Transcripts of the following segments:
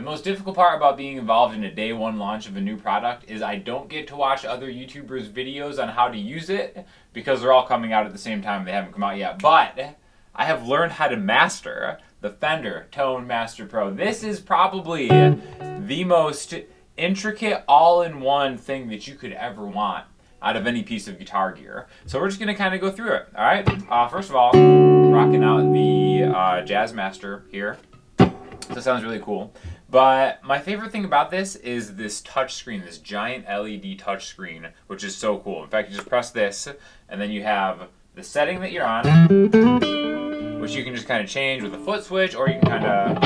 most difficult part about being involved in a day one launch of a new product is I don't get to watch other YouTubers' videos on how to use it because they're all coming out at the same time. They haven't come out yet. But I have learned how to master the Fender Tone Master Pro. This is probably the most intricate all-in-one thing that you could ever want out of any piece of guitar gear. So we're just gonna kind of go through it, all right? First of all, rocking out the Jazz Master here. So it sounds really cool. But my favorite thing about this is this touch screen, this giant LED touch screen, which is so cool. In fact, you just press this, and then you have the setting that you're on, which you can just kind of change with a foot switch, or you can kind of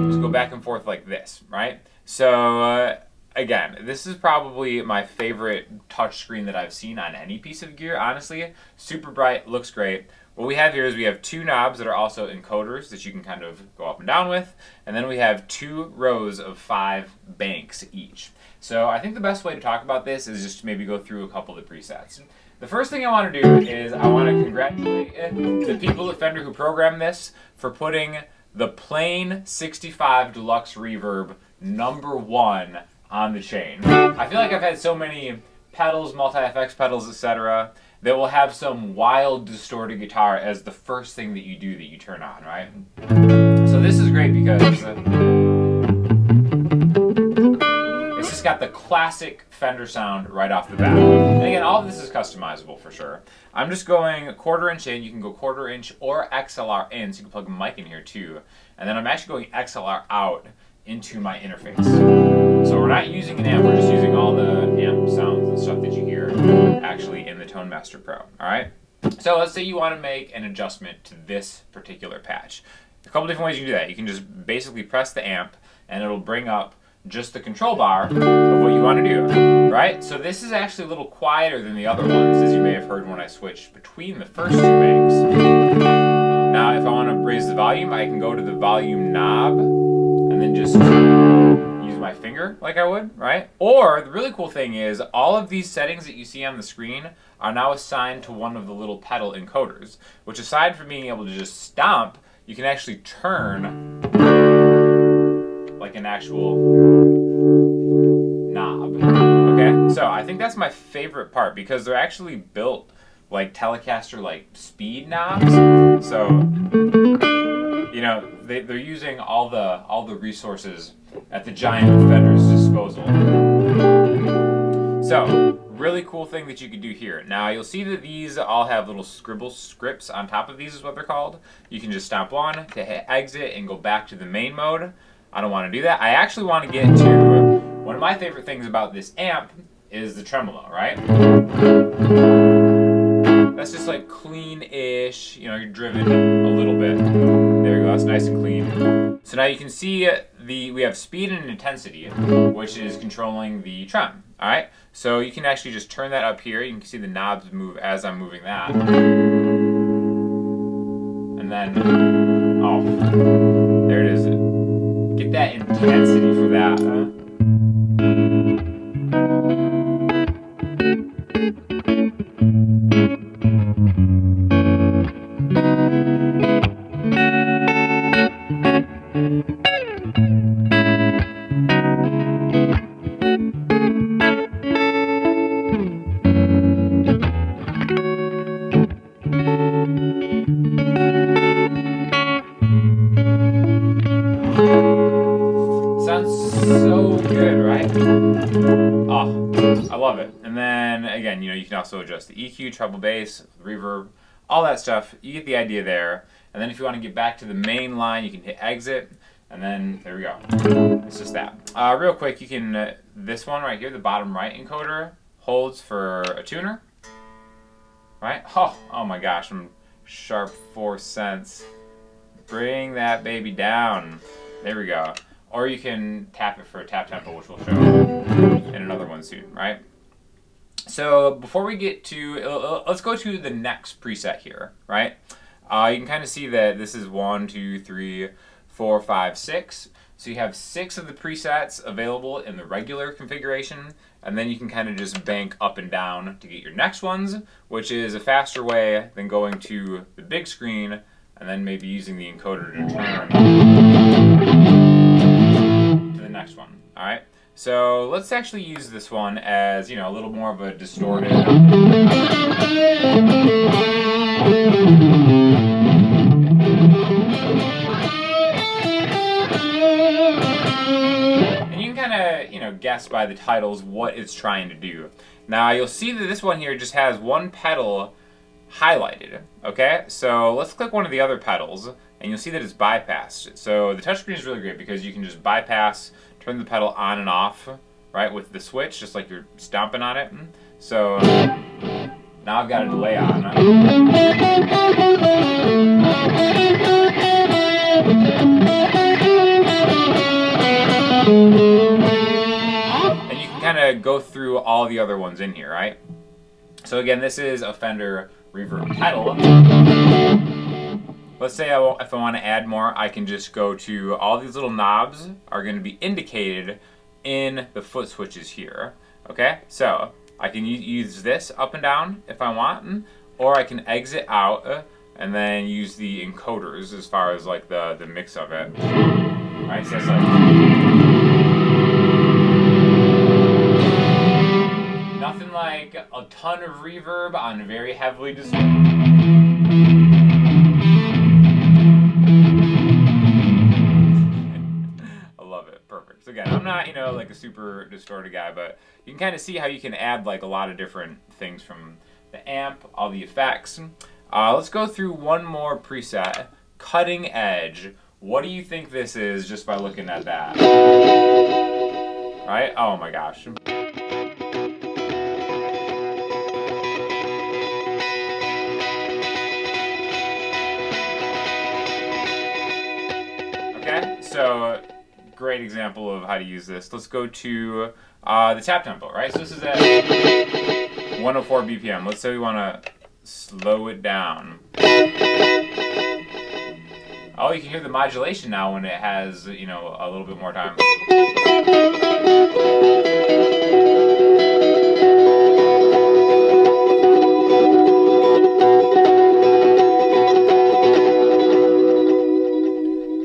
just go back and forth like this, right? So again, this is probably my favorite touch screen that I've seen on any piece of gear, honestly. Super bright, looks great. What we have here is we have two knobs that are also encoders that you can kind of go up and down with, and then we have 2 rows of 5 banks each. So I think the best way to talk about this is just to maybe go through a couple of the presets. The first thing I want to do is I want to congratulate the people at Fender who programmed this for putting the plain 65 Deluxe Reverb #1 on the chain. I feel like I've had so many pedals, multi-FX pedals, etc., that will have some wild distorted guitar as the first thing that you do that you turn on, right? So this is great because it's just got the classic Fender sound right off the bat. And again, all of this is customizable for sure. I'm just going 1/4 inch in. You can go 1/4 inch or XLR in, so you can plug a mic in here too. And then I'm actually going XLR out into my interface. So we're not using an amp, we're just using all the amp sounds and stuff that you hear actually in the Tone Master Pro, all right? So let's say you want to make an adjustment to this particular patch. A couple different ways you can do that. You can just basically press the amp and it'll bring up just the control bar of what you want to do, right? So this is actually a little quieter than the other ones, as you may have heard when I switched between the first 2 banks. Now if I want to raise the volume, I can go to the volume knob and then just use my finger like I would, right? Or the really cool thing is all of these settings that you see on the screen are now assigned to one of the little pedal encoders, which aside from being able to just stomp, you can actually turn like an actual knob, okay? So I think that's my favorite part because they're actually built like Telecaster like speed knobs. So you know, they're using all the resources at the giant Fender's disposal. So, really cool thing that you can do here. Now, you'll see that these all have little scribble scripts on top of these is what they're called. You can just stomp one to hit exit and go back to the main mode. I don't want to do that. I actually want to get to one of my favorite things about this amp is the tremolo, right? That's just like clean-ish, you know, you're driven a little bit. There you go, that's nice and clean. So now you can see we have speed and intensity, which is controlling the trem, all right? So you can actually just turn that up here. You can see the knobs move as I'm moving that. And then, oh, there it is. Get that intensity for that, huh? Sounds so good, right? Oh, I love it. And then again, you know, you can also adjust the EQ, treble bass, reverb, all that stuff. You get the idea there. And then if you want to get back to the main line, you can hit exit. And then there we go. It's just that. Real quick, you can, this one right here, the bottom right encoder, holds for a tuner. Right? Oh my gosh, I'm sharp 4 cents. Bring that baby down. There we go. Or you can tap it for a tap tempo, which we'll show in another one soon, right? So before we get to, let's go to the next preset here, right? You can kind of see that this is 1, 2, 3, 4, 5, 6. So you have 6 of the presets available in the regular configuration, and then you can kind of just bank up and down to get your next ones, which is a faster way than going to the big screen and then maybe using the encoder to turn. So let's actually use this one as, you know, a little more of a distorted. And you can kind of, you know, guess by the titles what it's trying to do. Now you'll see that this one here just has one pedal highlighted, okay? So let's click one of the other pedals and you'll see that it's bypassed. So the touchscreen is really great because you can just bypass, turn the pedal on and off, right, with the switch, just like you're stomping on it. So now I've got a delay on. And you can kind of go through all the other ones in here, right? So again, this is a Fender reverb pedal. Let's say if I want to add more, I can just go to all these little knobs are going to be indicated in the foot switches here. Okay, so I can use this up and down if I want, or I can exit out and then use the encoders as far as like the mix of it. All right, so it's like nothing like a ton of reverb on very heavily distorted. Perfect. So again, I'm not, you know, like a super distorted guy, but you can kind of see how you can add like a lot of different things from the amp, all the effects. Let's go through one more preset, Cutting Edge. What do you think this is just by looking at that? Right? Oh my gosh. Okay, so great example of how to use this. Let's go to the tap tempo, right? So this is at 104 BPM. Let's say we want to slow it down. Oh, you can hear the modulation now when it has, you know, a little bit more time.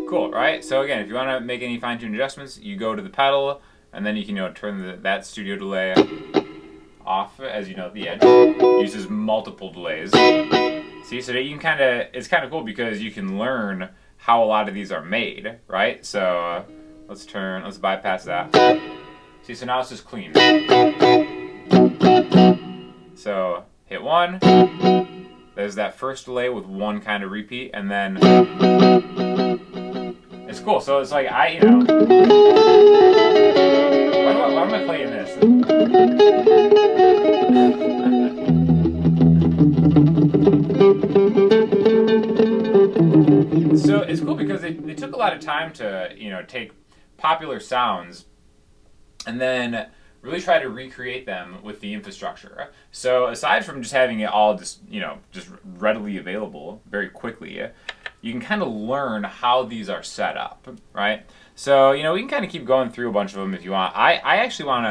Cool, right? So again, if you want to make any fine-tuned adjustments, you go to the pedal, and then you can, you know, turn that studio delay off, as you know, at the edge. Uses multiple delays. See, so that you can kind of, it's kind of cool because you can learn how a lot of these are made, right? So let's bypass that. See, so now it's just clean. So hit one. There's that first delay with one kind of repeat, and then it's cool. So it's like why am I playing this? So it's cool because they took a lot of time to, you know, take popular sounds and then really try to recreate them with the infrastructure. So aside from just having it all just readily available very quickly, you can kind of learn how these are set up, right? So, you know, we can kind of keep going through a bunch of them if you want. I actually want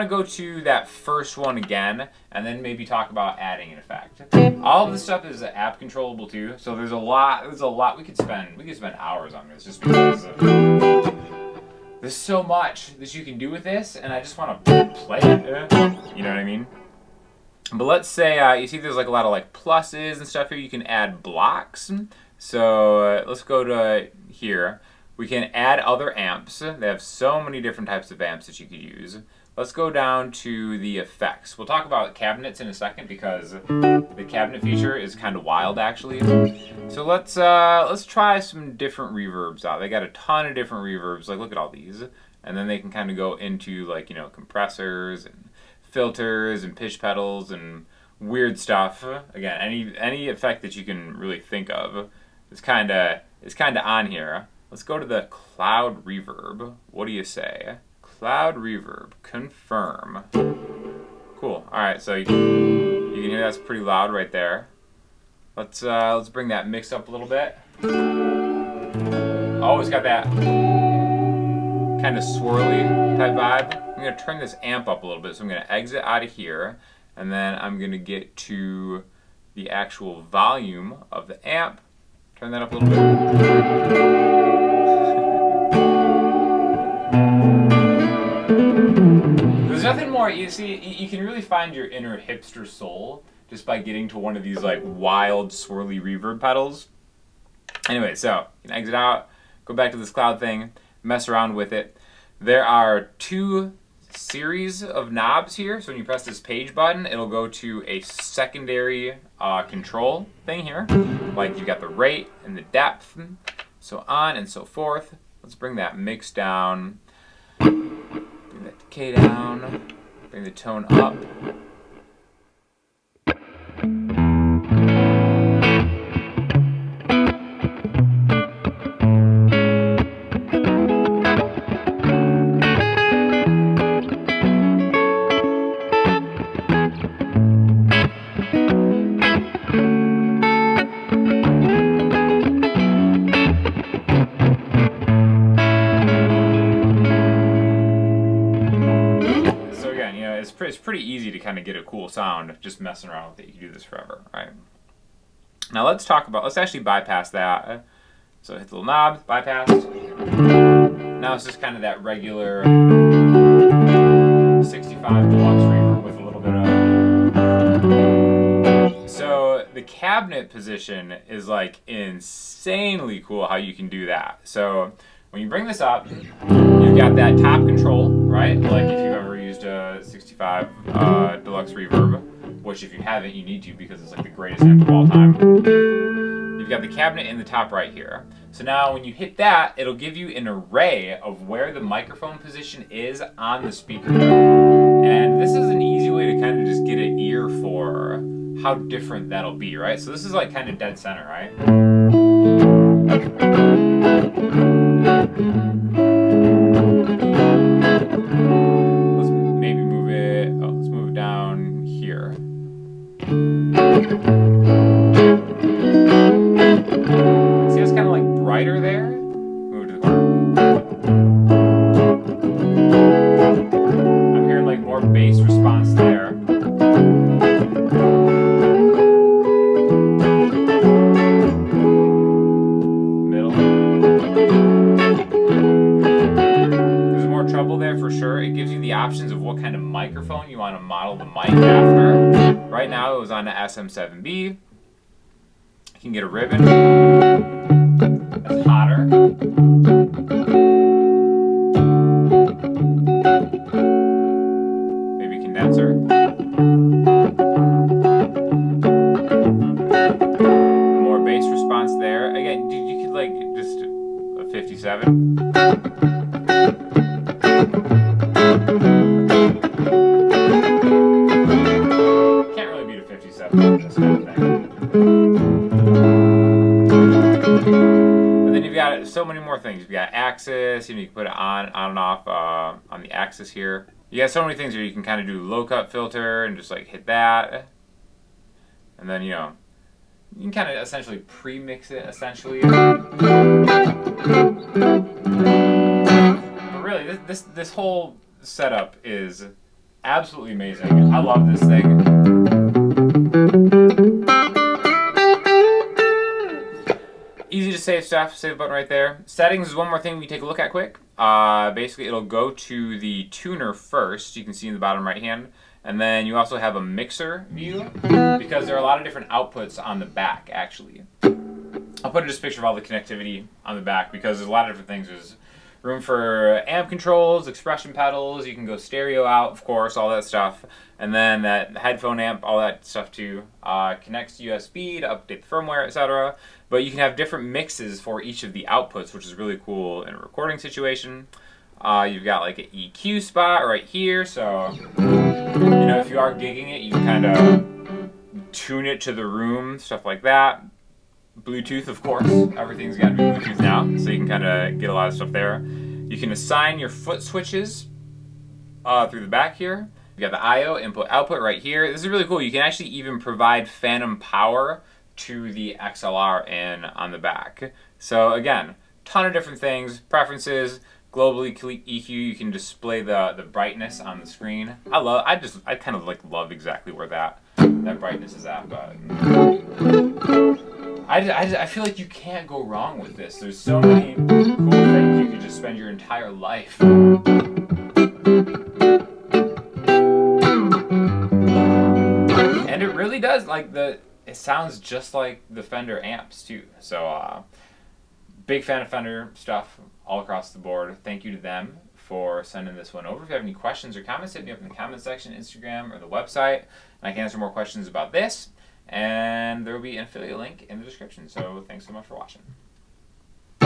to go to that first one again, and then maybe talk about adding an effect. All of this stuff is app controllable too, so there's a lot we could spend hours on this just because there's so much that you can do with this, and I just want to play it. You know what I mean? But let's say you see there's like a lot of like pluses and stuff here. You can add blocks. So let's go to here. We can add other amps. They have so many different types of amps that you could use. Let's go down to the effects. We'll talk about cabinets in a second because the cabinet feature is kind of wild actually. So let's try some different reverbs out. They got a ton of different reverbs. Like look at all these. And then they can kind of go into like, you know, compressors and filters and pitch pedals and weird stuff. Again, any effect that you can really think of is kind of on here. Let's go to the cloud reverb. What do you say? Cloud reverb, confirm. Cool. All right, so you can hear that's pretty loud right there. Let's bring that mix up a little bit. Oh, it's got that kind of swirly type vibe. I'm gonna turn this amp up a little bit, so I'm gonna exit out of here, and then I'm gonna get to the actual volume of the amp. Turn that up a little bit. more. You see, you can really find your inner hipster soul just by getting to one of these like wild swirly reverb pedals. Anyway, so you can exit out, go back to this cloud thing, mess around with it. There are 2 series of knobs here. So when you press this page button, it'll go to a secondary control thing here. Like you got the rate and the depth, so on and so forth. Let's bring that mix down, bring that decay down, bring the tone up. It's pretty easy to kind of get a cool sound just messing around with it. You can do this forever, right? Now let's actually bypass that. So hit the little knob, bypassed. Now it's just kind of that regular 65 deluxe reverb with a little bit of... So the cabinet position is like insanely cool how you can do that. So when you bring this up, you've got that top control, right? Like if you've ever used a 65 deluxe reverb, which if you haven't, you need to because it's like the greatest amp of all time. You've got the cabinet in the top right here. So now when you hit that, it'll give you an array of where the microphone position is on the speaker. And this is an easy way to kind of just get an ear for how different that'll be, right? So this is like kind of dead center, right? Let's maybe move it, let's move it down here. See, it's kind of like brighter there. Move to the corner. I'm hearing like more bass response there. For sure. It gives you the options of what kind of microphone you want to model the mic after. Right now it was on the SM7B. You can get a ribbon that's hotter. Maybe a condenser. More bass response there. Again, you could like just a 57. Can't really beat a 57 on this kind of thing. But then you've got so many more things. You've got axis, you can put it on and off on the axis here. You got so many things here. You can kind of do low cut filter and just like hit that. And then, you can kind of essentially pre-mix it essentially. But really, this whole setup is absolutely amazing. I love this thing. Easy to save stuff, save button right there. Settings is one more thing we take a look at quick. Basically, it'll go to the tuner first. You can see in the bottom right hand. And then you also have a mixer view because there are a lot of different outputs on the back, actually. I'll put just a picture of all the connectivity on the back because there's a lot of different things. There's room for amp controls, expression pedals, you can go stereo out, of course, all that stuff. And then that headphone amp, all that stuff too. Connects to USB to update the firmware, etc. But you can have different mixes for each of the outputs, which is really cool in a recording situation. You've got like an EQ spot right here, so if you are gigging it, you can kind of tune it to the room, stuff like that. Bluetooth, of course. Everything's got to be Bluetooth now, so you can kind of get a lot of stuff there. You can assign your foot switches through the back here. You got the I/O input/output right here. This is really cool. You can actually even provide phantom power to the XLR in on the back. So again, ton of different things. Preferences, global EQ. You can display the brightness on the screen. I kind of love exactly where that brightness is at, but. I feel like you can't go wrong with this. There's so many cool things you could just spend your entire life. really does, like, it sounds just like the Fender amps too. So big fan of Fender stuff all across the board. Thank you to them for sending this one over. If you have any questions or comments, hit me up in the comment section, Instagram, or the website, and I can answer more questions about this. And there will be an affiliate link in the description. So thanks so much for watching.